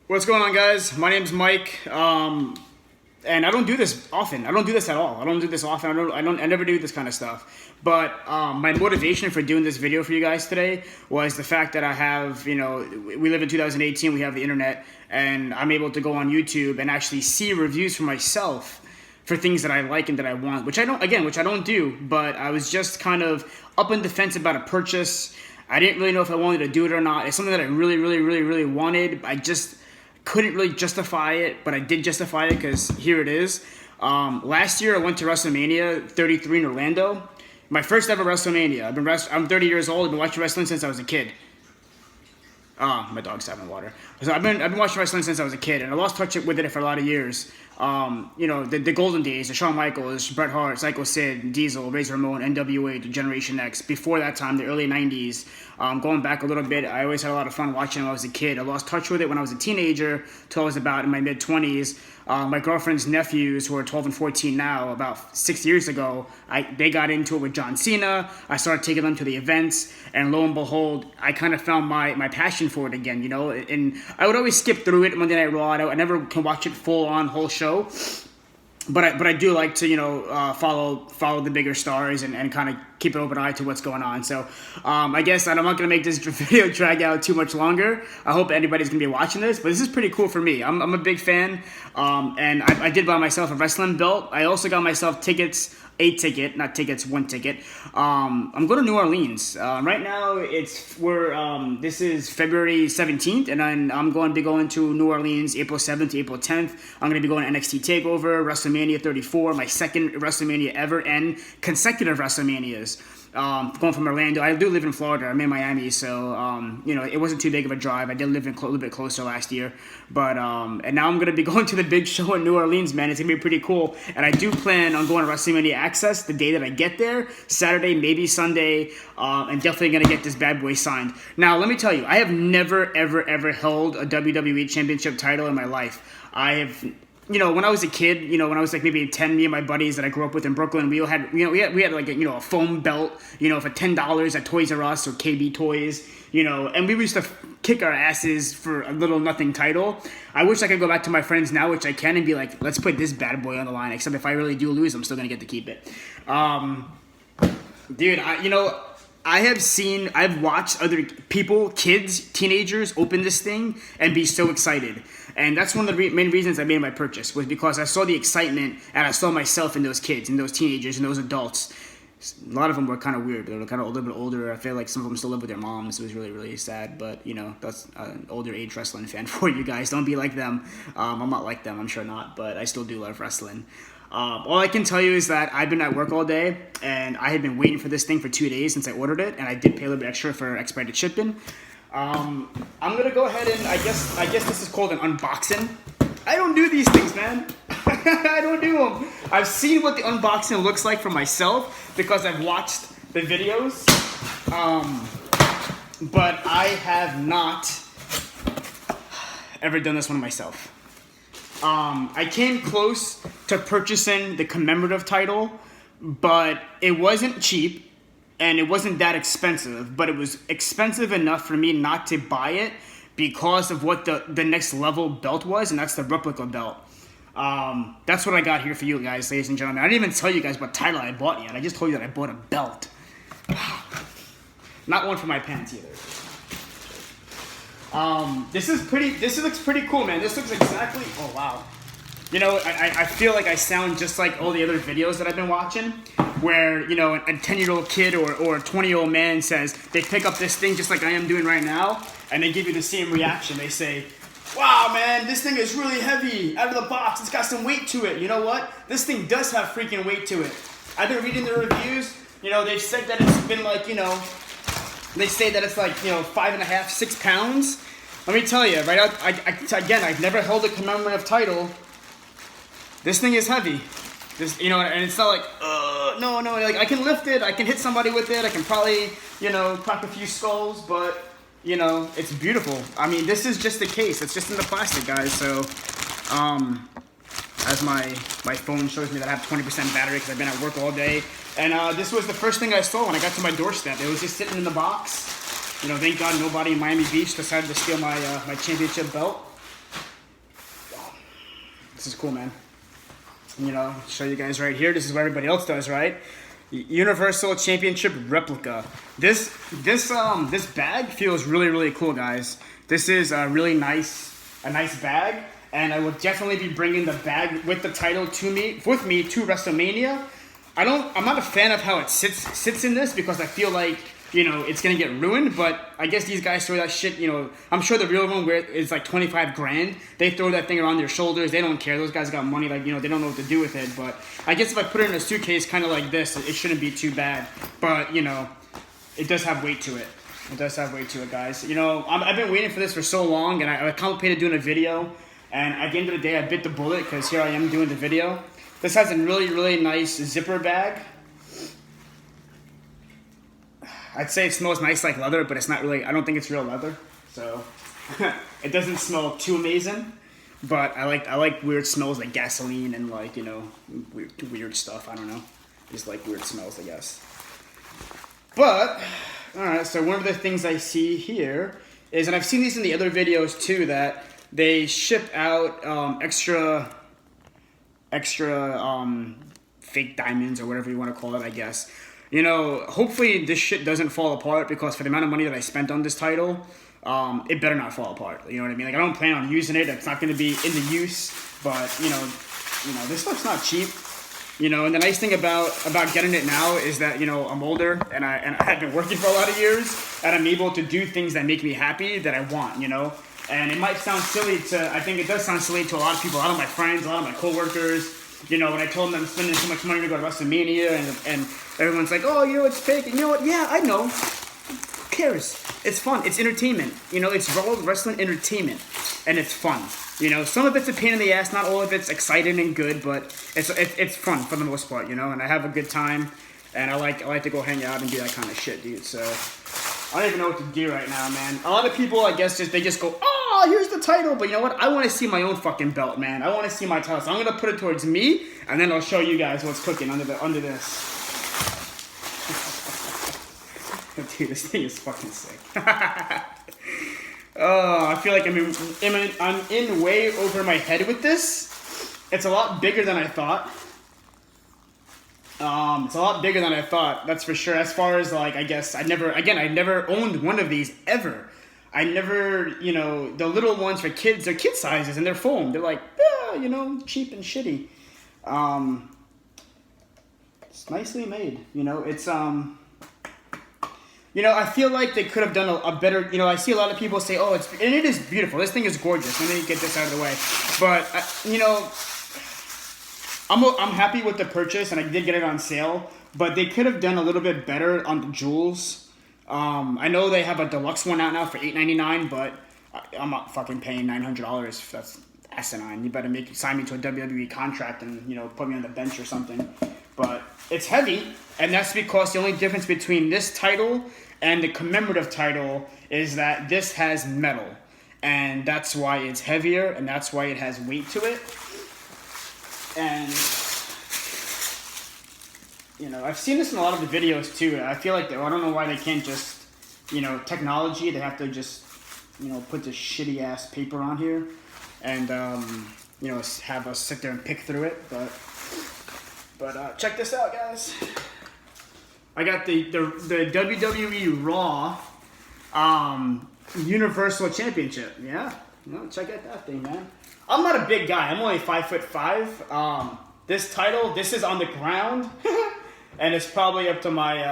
What's going on, guys? My name's Mike, and I don't do this often. I don't do this at all. I don't do this often. I never do this kind of stuff. But my motivation for doing this video for you guys today was the fact that I have, we live in 2018. We have the internet, and I'm able to go on YouTube and actually see reviews for myself for things that I like and that I want, which I don't do. But I was just kind of up on the fence about a purchase. I didn't really know if I wanted to do it or not. It's something that I really wanted. I just couldn't really justify it, but I did justify it because here it is. Last year I went to WrestleMania 33 in Orlando. My first ever WrestleMania. I'm 30 years old. I've been watching wrestling since I was a kid. My dog's having water. So I've been watching wrestling since I was a kid, and I lost touch with it for a lot of years. The golden days, the Shawn Michaels, Bret Hart, Psycho Sid, Diesel, Razor Ramon, NWA, Generation X. Before that time, the early 90s. Going back a little bit, I always had a lot of fun watching when I was a kid. I lost touch with it when I was a teenager till I was about in my mid-20s. My girlfriend's nephews, who are 12 and 14 now, about 6 years ago, they got into it with John Cena. I started taking them to the events, and lo and behold, I kind of found my passion for it again, And I would always skip through it Monday Night Raw. I never can watch it full-on, whole show. But I do like to, follow the bigger stars and kind of keep an open eye to what's going on. So I guess I'm not going to make this video drag out too much longer. I hope anybody's going to be watching this. But this is pretty cool for me. I'm a big fan. And I did buy myself a wrestling belt. I also got myself tickets. One ticket. I'm going to New Orleans. Right now, this is February 17th, and I'm going to be going to New Orleans April 7th to April 10th. I'm going to be going to NXT TakeOver, WrestleMania 34, my second WrestleMania ever, and consecutive WrestleManias. Going from Orlando. I do live in Florida. I'm in Miami, so it wasn't too big of a drive. I did live a little bit closer last year, but and now I'm gonna be going to the big show in New Orleans, man. It's gonna be pretty cool, and I do plan on going to WrestleMania Access the day that I get there, Saturday, maybe Sunday, and definitely gonna get this bad boy signed. Now, let me tell you, I have never ever held a WWE Championship title in my life. I have. When I was a kid, when I was like maybe 10, me and my buddies that I grew up with in Brooklyn, we had like a foam belt, for $10 at Toys R Us or KB Toys, and we used to kick our asses for a little nothing title. I wish I could go back to my friends now, which I can, and be like, let's put this bad boy on the line. Except if I really do lose, I'm still gonna get to keep it. Dude, I've watched other people, kids, teenagers, open this thing and be so excited. And that's one of the main reasons I made my purchase, was because I saw the excitement and I saw myself in those kids, and those teenagers, and those adults. A lot of them were kind of weird. They were kind of a little bit older. I feel like some of them still live with their moms. It was really sad. But, that's an older age wrestling fan for you guys. Don't be like them. I'm not like them. I'm sure not. But I still do love wrestling. All I can tell you is that I've been at work all day, and I had been waiting for this thing for 2 days since I ordered it, and I did pay a little bit extra for expedited shipping. I'm gonna go ahead and I guess this is called an unboxing. I don't do these things, man. I don't do them. I've seen what the unboxing looks like for myself because I've watched the videos, but I have not ever done this one myself. I came close to purchasing the commemorative title, but it wasn't cheap. And it wasn't that expensive, but it was expensive enough for me not to buy it because of what the next level belt was, and that's the replica belt. That's what I got here for you guys, ladies and gentlemen. I didn't even tell you guys what title I bought yet. I just told you that I bought a belt. Not one for my pants either. This looks pretty cool, man. This looks exactly, oh wow. I feel like I sound just like all the other videos that I've been watching, where, a 10-year-old kid or a 20-year-old man says, they pick up this thing just like I am doing right now, and they give you the same reaction. They say, wow, man, this thing is really heavy, out of the box, it's got some weight to it. You know what? This thing does have freaking weight to it. I've been reading the reviews, they've said that it's been like, they say that it's like, 5.5, 6 pounds. Let me tell you, right out, again, I've never held a commemorative title. This thing is heavy. And it's not like, no, like I can lift it, I can hit somebody with it, I can probably, crack a few skulls, but, it's beautiful. I mean, this is just the case. It's just in the plastic, guys. So, as my phone shows me that I have 20% battery because I've been at work all day. And this was the first thing I saw when I got to my doorstep. It was just sitting in the box. Thank God nobody in Miami Beach decided to steal my championship belt. This is cool, man. You know, show you guys right here. This is what everybody else does, right? Universal Championship replica. This bag feels really, really cool, guys. This is a really nice bag, and I will definitely be bringing the bag with the title with me to WrestleMania. I'm not a fan of how it sits in this, because I feel like, you know, it's gonna get ruined. But I guess these guys throw that shit. You know, I'm sure the real one where it's like 25 grand. They throw that thing around their shoulders. They don't care. Those guys got money. Like, you know, they don't know what to do with it. But I guess if I put it in a suitcase, kind of like this, it shouldn't be too bad. But you know, it does have weight to it. It does have weight to it, guys. You know, I've been waiting for this for so long, and I contemplated doing a video. And at the end of the day, I bit the bullet, because here I am doing the video. This has a really, really nice zipper bag. I'd say it smells nice like leather, but it's not really, I don't think it's real leather. So it doesn't smell too amazing, but I like weird smells like gasoline and, like, you know, weird stuff. I don't know. Just like weird smells, I guess. But, alright, so one of the things I see here is, and I've seen these in the other videos too, that they ship out extra fake diamonds, or whatever you want to call it, I guess. You know, hopefully this shit doesn't fall apart, because for the amount of money that I spent on this title, it better not fall apart. You know what I mean? Like, I don't plan on using it. It's not going to be in the use, but you know, this stuff's not cheap. You know, and the nice thing about getting it now is that, you know, I'm older, and I've been working for a lot of years, and I'm able to do things that make me happy, that I want, you know. And it might sound silly I think it does sound silly to a lot of people, a lot of my friends, a lot of my coworkers. You know, when I told them I'm spending so much money to go to WrestleMania, and everyone's like, oh, you know, it's fake. And you know what? Yeah, I know. Who cares? It's fun. It's entertainment. You know, it's Raw wrestling entertainment, and it's fun. You know, some of it's a pain in the ass. Not all of it's exciting and good, but it's fun for the most part. You know, and I have a good time, and I like to go hang out and do that kind of shit, dude. So I don't even know what to do right now, man. A lot of people, I guess, they just go, oh, here's the title. But you know what? I want to see my own fucking belt, man. I want to see my title. So I'm going to put it towards me, and then I'll show you guys what's cooking under this. Dude, this thing is fucking sick. Oh, I feel like I'm in way over my head with this. It's a lot bigger than I thought. It's a lot bigger than I thought, that's for sure. As far as, like, I guess, I never owned one of these, ever. I never, you know, the little ones for kids, they're kid sizes, and they're foam. They're like, yeah, you know, cheap and shitty. It's nicely made, you know, it's, you know, I feel like they could have done a better, you know, I see a lot of people say, oh, and it is beautiful. This thing is gorgeous. Let me get this out of the way. But, you know, I'm happy with the purchase, and I did get it on sale, but they could have done a little bit better on the jewels. I know they have a deluxe one out now for $8.99, but I'm not fucking paying $900. That's asinine. You better sign me to a WWE contract and, you know, put me on the bench or something. But it's heavy, and that's because the only difference between this title and the commemorative title is that this has metal, and that's why it's heavier, and that's why it has weight to it. And, you know, I've seen this in a lot of the videos too. I feel like, I don't know why they can't just, you know, technology, they have to just, you know, put this shitty ass paper on here and, you know, have us sit there and pick through it. But check this out, guys. I got the WWE Raw Universal Championship. Yeah, no, check out that thing, man. I'm not a big guy. I'm only 5'5". This title, this is on the ground, and it's probably up to my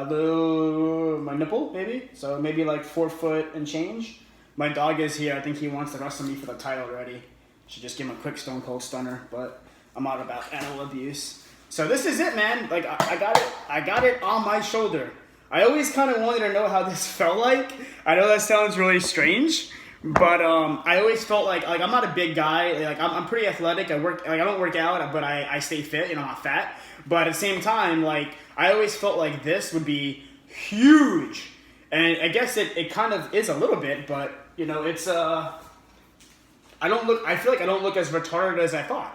my nipple, maybe. So maybe like 4 foot and change. My dog is here. I think he wants to wrestle me for the title already. Should just give him a quick Stone Cold Stunner, but I'm all about animal abuse. So this is it, man. Like I got it on my shoulder. I always kind of wanted to know how this felt like. I know that sounds really strange. But I always felt like I'm not a big guy. Like I'm pretty athletic. I don't work out, but I stay fit. You know, I'm not fat. But at the same time, like I always felt like this would be huge, and I guess it kind of is a little bit. But you know, it's I feel like I don't look as retarded as I thought.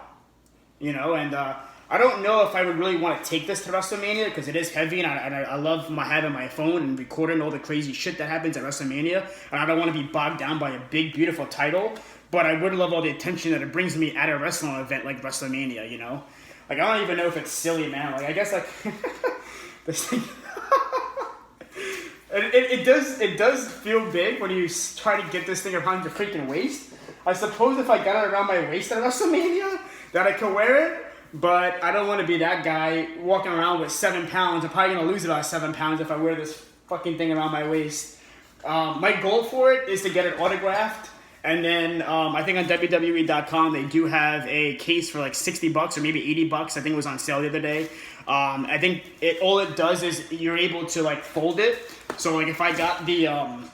You know, and I don't know if I would really want to take this to WrestleMania because it is heavy, and I love having my phone and recording all the crazy shit that happens at WrestleMania, and I don't want to be bogged down by a big, beautiful title, but I would love all the attention that it brings me at a wrestling event like WrestleMania, you know? Like, I don't even know if it's silly, man. Like, I guess, like, this thing... It does feel big when you try to get this thing around your freaking waist. I suppose if I got it around my waist at WrestleMania, that I could wear it. But I don't want to be that guy walking around with 7 pounds. I'm probably going to lose about 7 pounds if I wear this fucking thing around my waist. My goal for it is to get it autographed. And then I think on WWE.com they do have a case for like $60 or maybe $80. I think it was on sale the other day. I think all it does is you're able to like fold it. So like if I got the...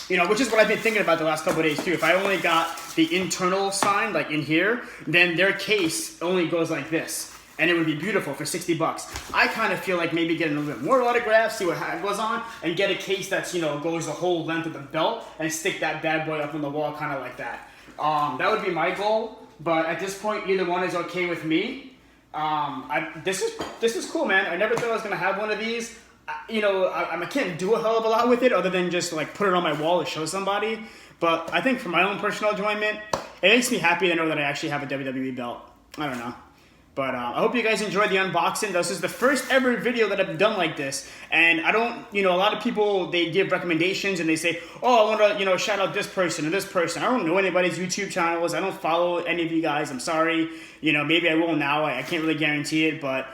you know, which is what I've been thinking about the last couple of days too. If I only got the internal sign, like in here, then their case only goes like this. And it would be beautiful for $60. I kind of feel like maybe getting a little bit more autographs, see what goes on, and get a case that's, you know, goes the whole length of the belt and stick that bad boy up on the wall kind of like that. That would be my goal. But at this point, either one is okay with me. This is cool, man. I never thought I was going to have one of these. You know, I can't do a hell of a lot with it other than just like put it on my wall to show somebody. But I think for my own personal enjoyment, it makes me happy to know that I actually have a WWE belt. I don't know. But I hope you guys enjoyed the unboxing. This is the first ever video that I've done like this. And I don't, you know, a lot of people, they give recommendations and they say, oh, I want to, you know, shout out this person or this person. I don't know anybody's YouTube channels. I don't follow any of you guys. I'm sorry. You know, maybe I will now. I can't really guarantee it, but...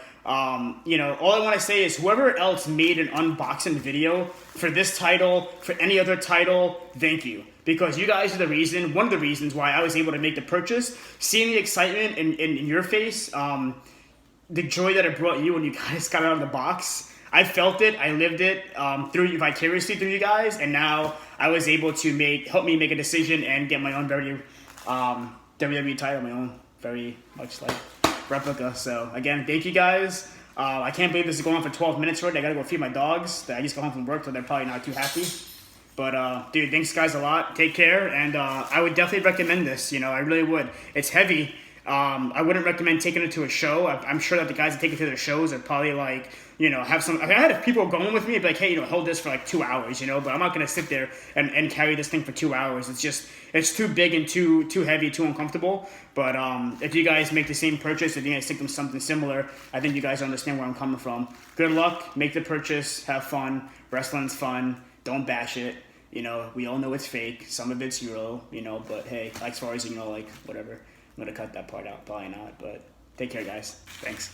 you know, all I want to say is whoever else made an unboxing video for this title, for any other title, thank you. Because you guys are the reason, one of the reasons why I was able to make the purchase. Seeing the excitement in your face, the joy that it brought you when you guys got it out of the box. I felt it, I lived it vicariously through you guys, and now I was able to help me make a decision and get my own WWE title, my own very much like replica. So again, thank you guys. I can't believe this is going on for 12 minutes already. I gotta go feed my dogs. I just got home from work, so they're probably not too happy. But dude, thanks guys a lot. Take care, and I would definitely recommend this. You know, I really would. It's heavy. I wouldn't recommend taking it to a show. I'm sure that the guys that take it to their shows are probably like, you know, have some... I had people going with me, be like, hey, you know, hold this for like 2 hours, you know, but I'm not going to sit there and carry this thing for 2 hours. It's just, it's too big and too heavy, too uncomfortable. But if you guys make the same purchase, if you guys think of something similar, I think you guys understand where I'm coming from. Good luck, make the purchase, have fun. Wrestling's fun, don't bash it. You know, we all know it's fake. Some of it's real, you know, but hey, as far as, you know, like, whatever. I'm going to cut that part out. Probably not, but take care, guys. Thanks.